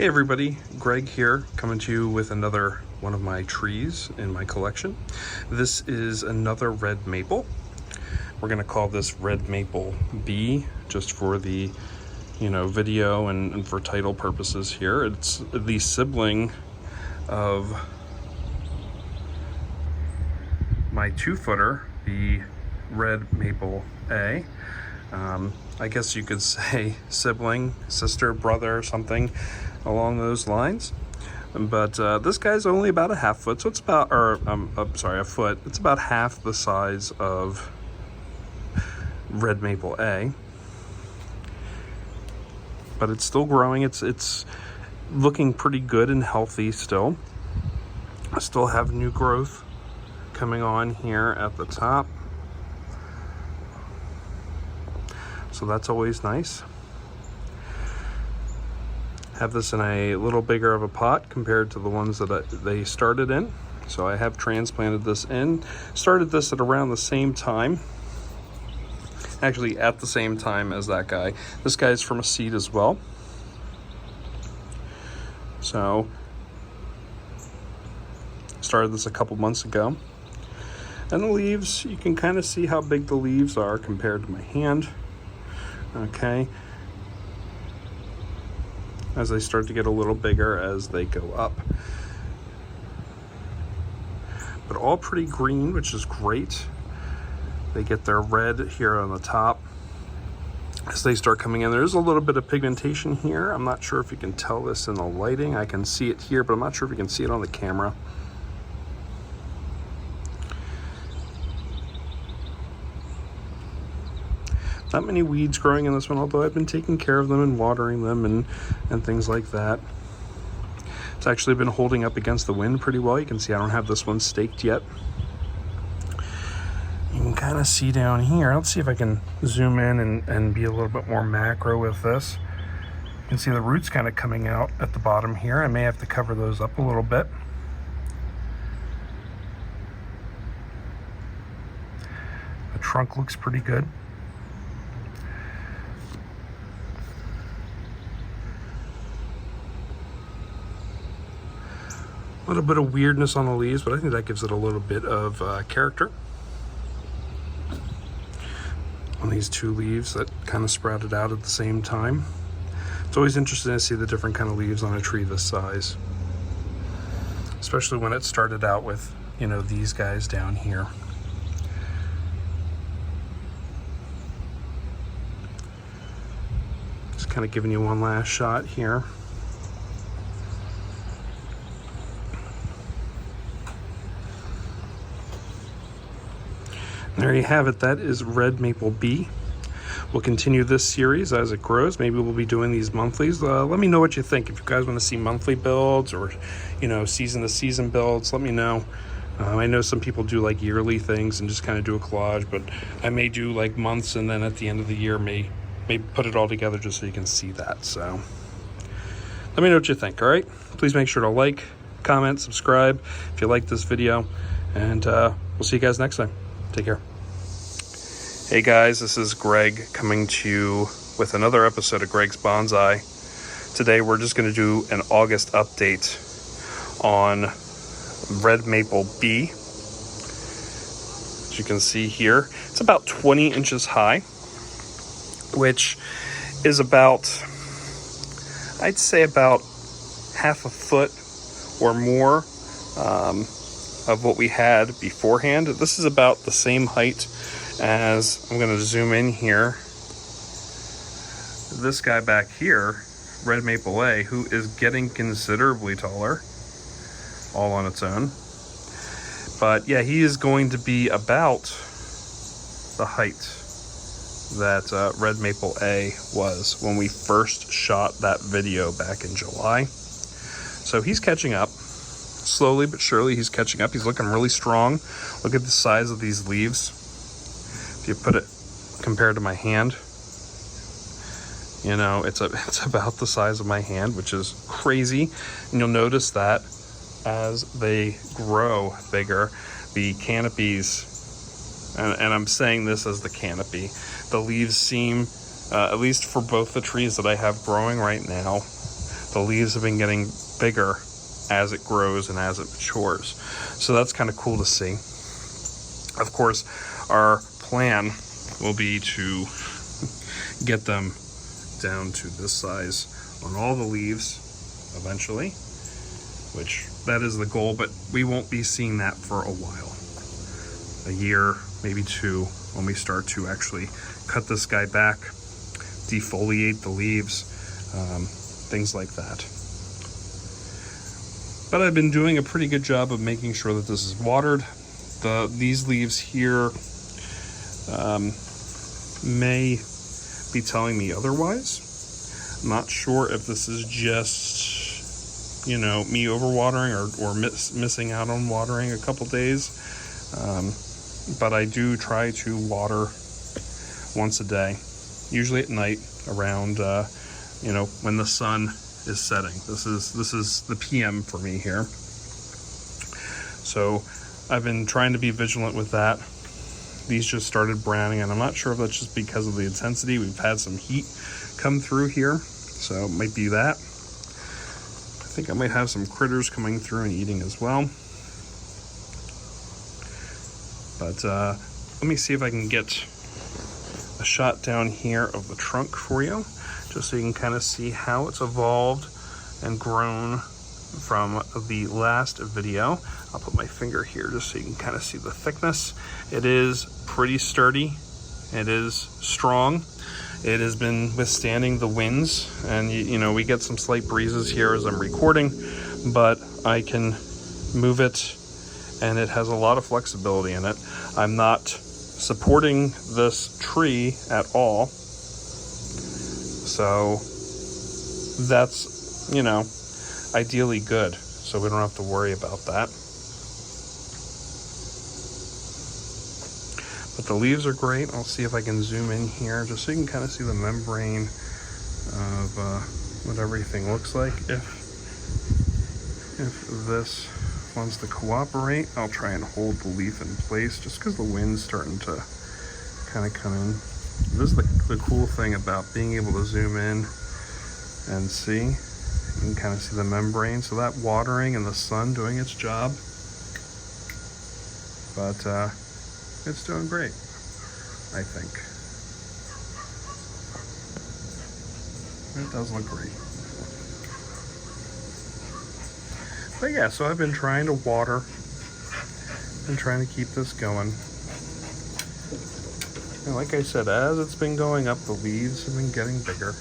Hey everybody, Greg here, coming to you with another one of my trees in my collection. This is another red maple. We're going to call this red maple B, just for the video and for title purposes here. It's the sibling of my 2-footer, the red maple A. I guess you could say sibling, sister, brother, something along those lines. But this guy's only about a half foot, so it's about, a foot. It's about half the size of red maple A. But it's still growing. It's looking pretty good and healthy still. I still have new growth coming on here at the top. So that's always nice. Have this in a little bigger of a pot compared to the ones that they started in. So I have transplanted this in. Started this at around the same time. Actually at the same time as that guy. This guy's from a seed as well. So started this a couple months ago. And the leaves, you can kind of see how big the leaves are compared to my hand. Okay, as they start to get a little bigger as they go up, but all pretty green, which is great. They get their red here on the top as they start coming in. There's a little bit of pigmentation here. I'm not sure if you can tell this in the lighting. I can see it here, but I'm not sure if you can see it on the camera. Not many weeds growing in this one, although I've been taking care of them and watering them and things like that. It's actually been holding up against the wind pretty well. You can see I don't have this one staked yet. You can kind of see down here. Let's see if I can zoom in and be a little bit more macro with this. You can see the roots kind of coming out at the bottom here. I may have to cover those up a little bit. The trunk looks pretty good. A little bit of weirdness on the leaves, but I think that gives it a little bit of character. On these two leaves that kind of sprouted out at the same time. It's always interesting to see the different kind of leaves on a tree this size. Especially when it started out with, these guys down here. Just kind of giving you one last shot here. There you have it. That is red maple B. We'll continue this series as it grows. Maybe we'll be doing these monthlies. Let me know what you think. If you guys want to see monthly builds or, season to season builds, let me know. I know some people do like yearly things and just kind of do a collage, but I may do like months and then at the end of the year may put it all together just so you can see that. So let me know what you think. All right. Please make sure to like, comment, subscribe if you like this video, and we'll see you guys next time. Take care. Hey guys, this is Greg coming to you with another episode of Greg's Bonsai. Today we're just going to do an August update on red maple B. As you can see here, it's about 20 inches high, which is about, I'd say about half a foot or more of what we had beforehand. This is about the same height as, I'm going to zoom in here, this guy back here, red maple A, who is getting considerably taller all on its own. But yeah, he is going to be about the height that red maple A was when we first shot that video back in July. So he's catching up. Slowly but surely he's catching up. He's looking really strong. Look at the size of these leaves. If you put it compared to my hand, it's about the size of my hand, which is crazy. And you'll notice that as they grow bigger, the canopies, and I'm saying this as the canopy, the leaves seem, at least for both the trees that I have growing right now, the leaves have been getting bigger as it grows and as it matures. So that's kind of cool to see. Of course, our plan will be to get them down to this size on all the leaves eventually, which that is the goal, but we won't be seeing that for a while. A year, maybe 2, when we start to actually cut this guy back, defoliate the leaves, things like that. But I've been doing a pretty good job of making sure that this is watered. These leaves here may be telling me otherwise. I'm not sure if this is just, you know, me overwatering or missing out on watering a couple days. But I do try to water once a day, usually at night around, you know, when the sun is setting. This is the PM for me here. So I've been trying to be vigilant with that. These just started browning, and I'm not sure if that's just because of the intensity. We've had some heat come through here, so it might be that. I think I might have some critters coming through and eating as well. But let me see if I can get a shot down here of the trunk for you, just so you can kind of see how it's evolved and grown from the last video. I'll put my finger here just so you can kind of see the thickness. It is pretty sturdy. It is strong. It has been withstanding the winds, and you know, we get some slight breezes here as I'm recording, but I can move it, and it has a lot of flexibility in it. I'm not supporting this tree at all, so that's, you know, ideally good, so we don't have to worry about that. But the leaves are great. I'll see if I can zoom in here just so you can kind of see the membrane of what everything looks like. If this wants to cooperate, I'll try and hold the leaf in place just because the wind's starting to kind of come in. This is the cool thing about being able to zoom in and see. You can kind of see the membrane, so that watering and the sun doing its job. But it's doing great, I think. It does look great. But yeah, so I've been trying to water and trying to keep this going. And like I said, as it's been going up, the leaves have been getting bigger.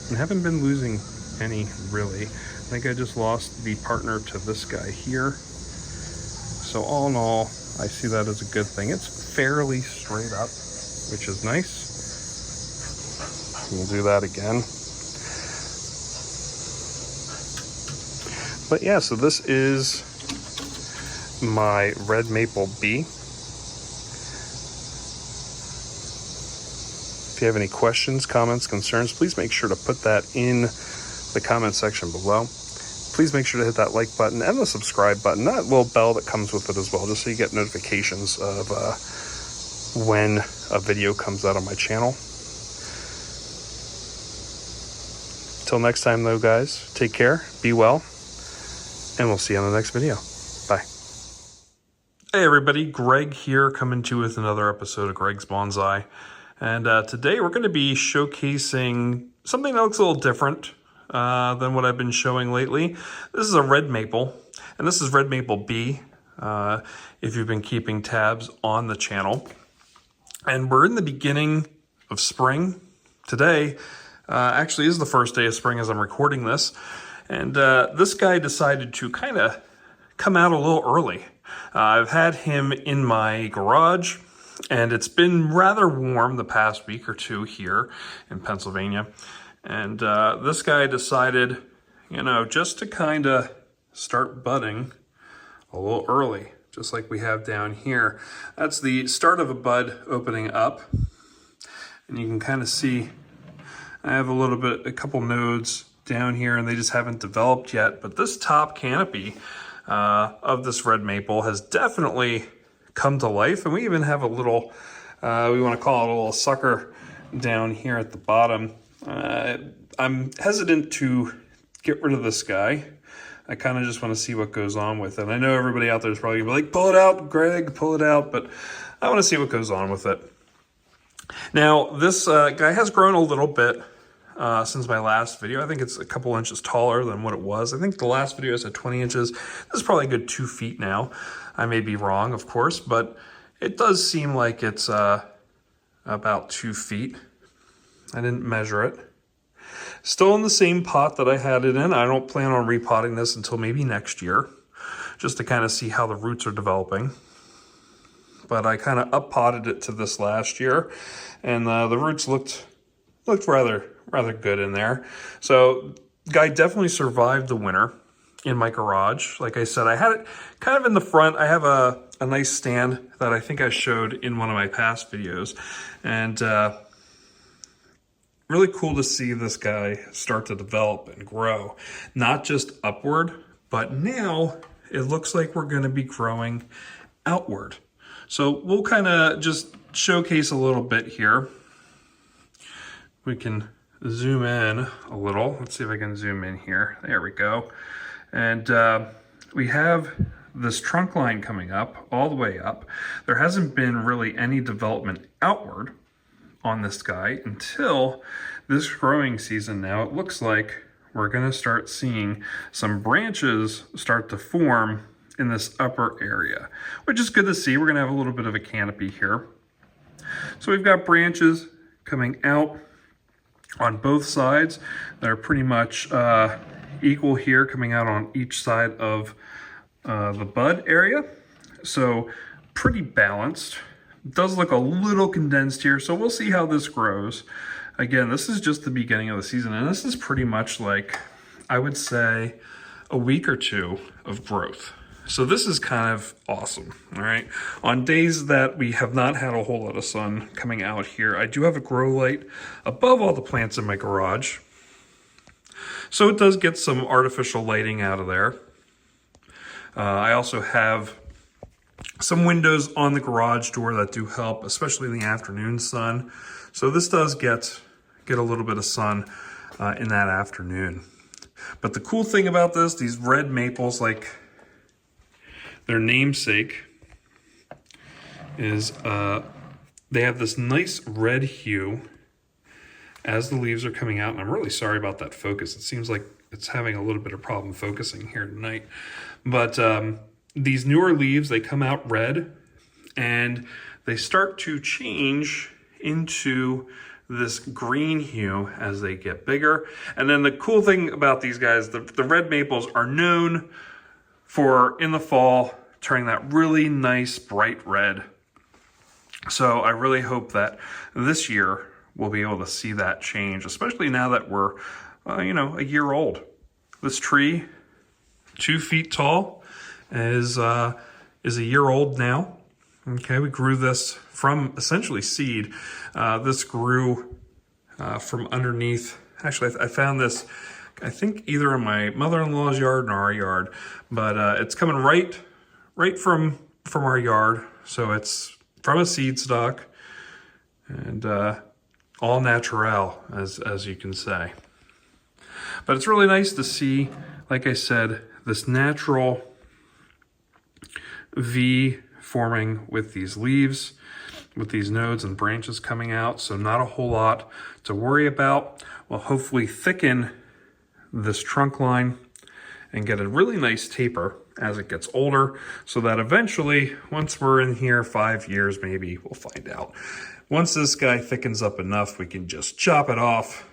And haven't been losing any, really. I think I just lost the partner to this guy here. So all in all, I see that as a good thing. It's fairly straight up, which is nice. We'll do that again. But yeah, so this is my red maple bee. If you have any questions, comments, concerns, please make sure to put that in the comment section below. Please make sure to hit that like button and the subscribe button, that little bell that comes with it as well, just so you get notifications of when a video comes out on my channel. Till next time though, guys, take care, be well, and we'll see you on the next video. Bye. Hey everybody, Greg here, coming to you with another episode of Greg's Bonsai. And today we're going to be showcasing something that looks a little different than what I've been showing lately. This is a red maple, and this is red maple B, if you've been keeping tabs on the channel. And we're in the beginning of spring. Today actually is the first day of spring as I'm recording this. And this guy decided to kind of come out a little early. I've had him in my garage, and it's been rather warm the past week or two here in Pennsylvania. And this guy decided, you know, just to kind of start budding a little early, just like we have down here. That's the start of a bud opening up. And you can kind of see I have a couple nodes down here, and they just haven't developed yet. But this top canopy of this red maple has definitely come to life. And we even have a little, we want to call it a little sucker down here at the bottom. I'm hesitant to get rid of this guy. I kind of just want to see what goes on with it. I know everybody out there is probably gonna be like, pull it out, Greg, pull it out, but I want to see what goes on with it. Now, this guy has grown a little bit since my last video. I think it's a couple inches taller than what it was. I think the last video said 20 inches. This is probably a good 2 feet now. I may be wrong, of course, but it does seem like it's about 2 feet. I didn't measure it. Still in the same pot that I had it in. I don't plan on repotting this until maybe next year, just to kind of see how the roots are developing. But I kind of up-potted it to this last year, and the roots looked rather good in there. So guy definitely survived the winter in my garage. Like I said, I had it kind of in the front. I have a nice stand that I think I showed in one of my past videos, and really cool to see this guy start to develop and grow, not just upward, but now it looks like we're going to be growing outward. So we'll kind of just showcase a little bit here. We can zoom in a little. Let's see if I can zoom in here. There we go. And we have this trunk line coming up, all the way up. There hasn't been really any development outward on this guy until this growing season. Now it looks like we're going to start seeing some branches start to form in this upper area, which is good to see. We're going to have a little bit of a canopy here. So we've got branches coming out on both sides that are pretty much equal here, coming out on each side of the bud area. So pretty balanced. It does look a little condensed here, so we'll see how this grows. Again, this is just the beginning of the season, and this is pretty much like, I would say, a week or two of growth. So this is kind of awesome, all right? On days that we have not had a whole lot of sun coming out here, I do have a grow light above all the plants in my garage. So it does get some artificial lighting out of there. I also have some windows on the garage door that do help, especially in the afternoon sun. So this does get a little bit of sun in that afternoon. But the cool thing about this, these red maples, like their namesake, is they have this nice red hue as the leaves are coming out. And I'm really sorry about that focus. It seems like it's having a little bit of problem focusing here tonight. But these newer leaves, they come out red and they start to change into this green hue as they get bigger. And then the cool thing about these guys, the red maples are known for, in the fall, turning that really nice bright red. So I really hope that this year we'll be able to see that change, especially now that we're, a year old. This tree, 2 feet tall, is a year old now. Okay, we grew this from essentially seed. This grew from underneath. Actually, I found this, I think, either in my mother-in-law's yard or our yard, but it's coming right from our yard. So it's from a seed stock and all natural, as you can say. But it's really nice to see, like I said, this natural V forming with these leaves, with these nodes and branches coming out. So not a whole lot to worry about. We'll hopefully thicken this trunk line and get a really nice taper as it gets older, so that eventually, once we're in here 5 years, maybe we'll find out. Once this guy thickens up enough, we can just chop it off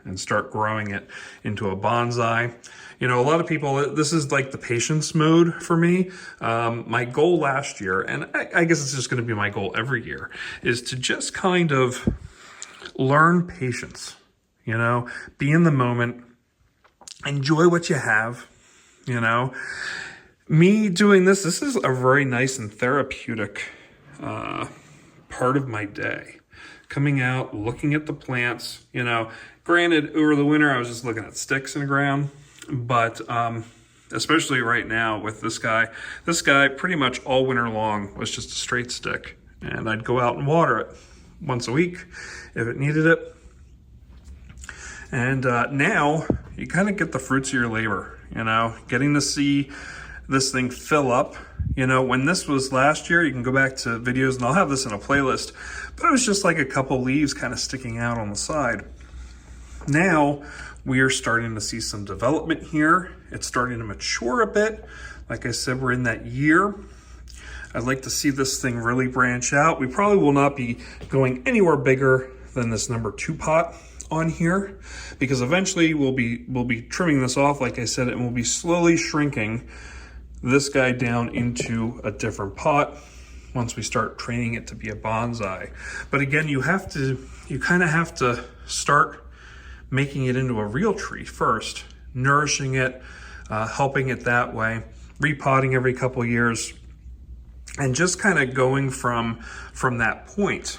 and start growing it into a bonsai. A lot of people, this is like the patience mode for me. My goal last year, and I guess it's just going to be my goal every year, is to just kind of learn patience, be in the moment, enjoy what you have, Me doing this is a very nice and therapeutic part of my day. Coming out, looking at the plants, Granted, over the winter, I was just looking at sticks in the ground, but especially right now with this guy pretty much all winter long was just a straight stick, and I'd go out and water it once a week if it needed it. And now you kind of get the fruits of your labor, you know, getting to see this thing fill up. You know, when this was last year, you can go back to videos and I'll have this in a playlist, but it was just like a couple leaves kind of sticking out on the side. Now we are starting to see some development here. It's starting to mature a bit. Like I said, we're in that year. I'd like to see this thing really branch out. We probably will not be going anywhere bigger than this number 2 pot on here, because eventually we'll be trimming this off, like I said, and we'll be slowly shrinking this guy down into a different pot once we start training it to be a bonsai. But again, you kind of have to start making it into a real tree first, nourishing it, helping it that way, repotting every couple years, and just kind of going from that point.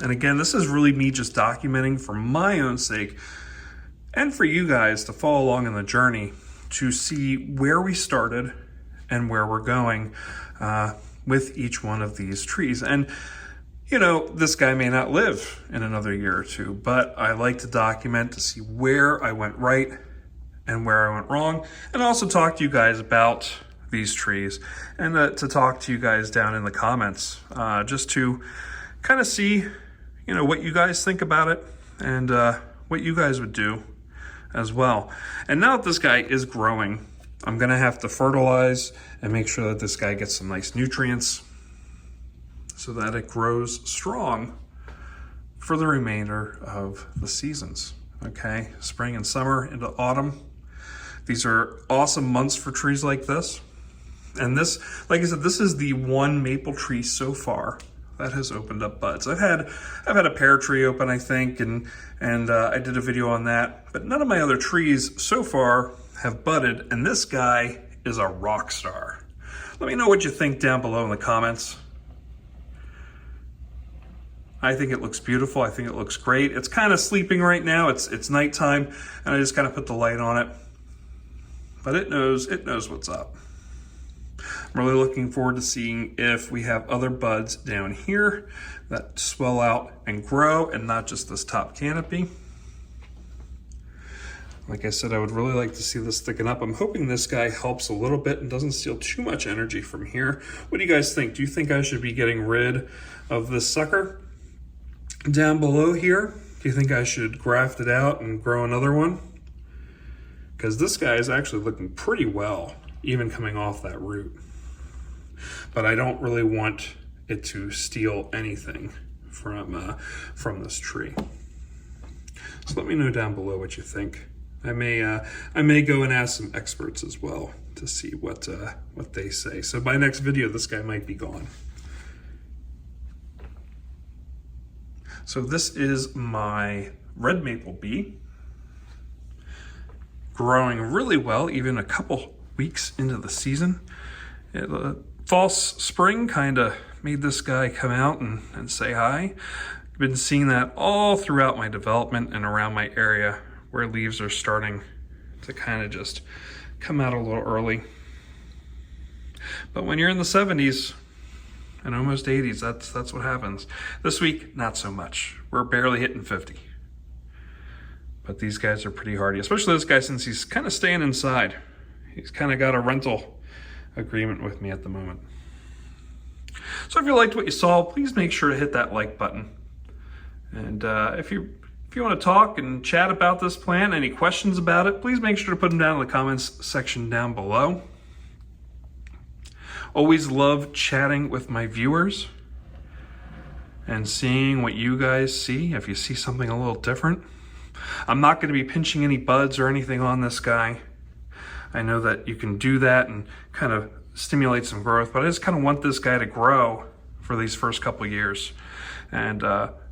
And again, this is really me just documenting for my own sake and for you guys to follow along in the journey to see where we started and where we're going with each one of these trees. And you know, this guy may not live in another year or two, but I like to document to see where I went right and where I went wrong, and also talk to you guys about these trees, and to talk to you guys down in the comments, just to kind of see, you know, what you guys think about it and what you guys would do as well. And now that this guy is growing, I'm gonna have to fertilize and make sure that this guy gets some nice nutrients so that it grows strong for the remainder of the seasons. Okay, spring and summer into autumn. These are awesome months for trees like this. And this, like I said, this is the one maple tree so far that has opened up buds. I've had a pear tree open, I think, and I did a video on that, but none of my other trees so far have budded, and this guy is a rock star. Let me know what you think down below in the comments. I think it looks beautiful. I think it looks great. It's kind of sleeping right now. It's nighttime, and I just kind of put the light on it, but it knows what's up. I'm really looking forward to seeing if we have other buds down here that swell out and grow, and not just this top canopy. Like I said, I would really like to see this thicken up. I'm hoping this guy helps a little bit and doesn't steal too much energy from here. What do you guys think? Do you think I should be getting rid of this sucker down below here? Do you think I should graft it out and grow another one? Because this guy is actually looking pretty well, even coming off that root. But I don't really want it to steal anything from this tree. So let me know down below what you think. I may go and ask some experts as well to see what they say. So by next video, this guy might be gone. So this is my red maple bee, growing really well, even a couple weeks into the season. False spring kind of made this guy come out and say hi. I've been seeing that all throughout my development and around my area, where leaves are starting to kind of just come out a little early. But when you're in the 70s and almost 80s, that's what happens. This week, not so much. We're barely hitting 50. But these guys are pretty hardy, especially this guy, since he's kind of staying inside. He's kind of got a rental agreement with me at the moment. So if you liked what you saw, please make sure to hit that like button. And if you want to talk and chat about this plant, any questions about it, please make sure to put them down in the comments section down below. Always love chatting with my viewers and seeing what you guys see, if you see something a little different. I'm not going to be pinching any buds or anything on this guy. I know that you can do that and kind of stimulate some growth, but I just kind of want this guy to grow for these first couple years. And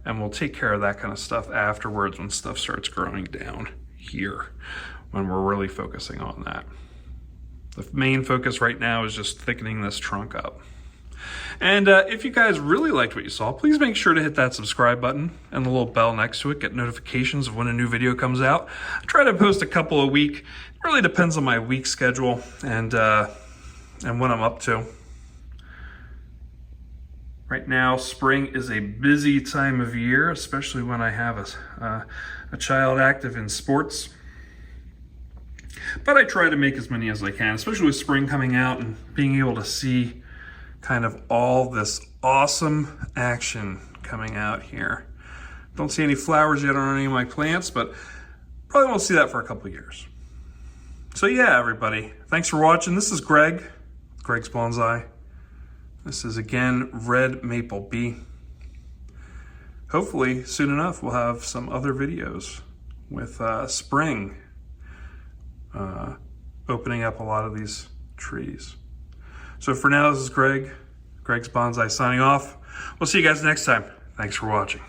we'll take care of that kind of stuff afterwards when stuff starts growing down here, when we're really focusing on that. The main focus right now is just thickening this trunk up. And if you guys really liked what you saw, please make sure to hit that subscribe button and the little bell next to it. Get notifications of when a new video comes out. I try to post a couple a week. It really depends on my week schedule and what I'm up to. Right now, spring is a busy time of year, especially when I have a child active in sports. But I try to make as many as I can, especially with spring coming out and being able to see kind of all this awesome action coming out here. Don't see any flowers yet on any of my plants, but probably won't see that for a couple years. So yeah, everybody, thanks for watching. This is Greg, Greg's Bonsai. This is again Red Maple Bee. Hopefully soon enough we'll have some other videos with spring opening up a lot of these trees. So for now, this is Greg, Greg's Bonsai signing off. We'll see you guys next time. Thanks for watching.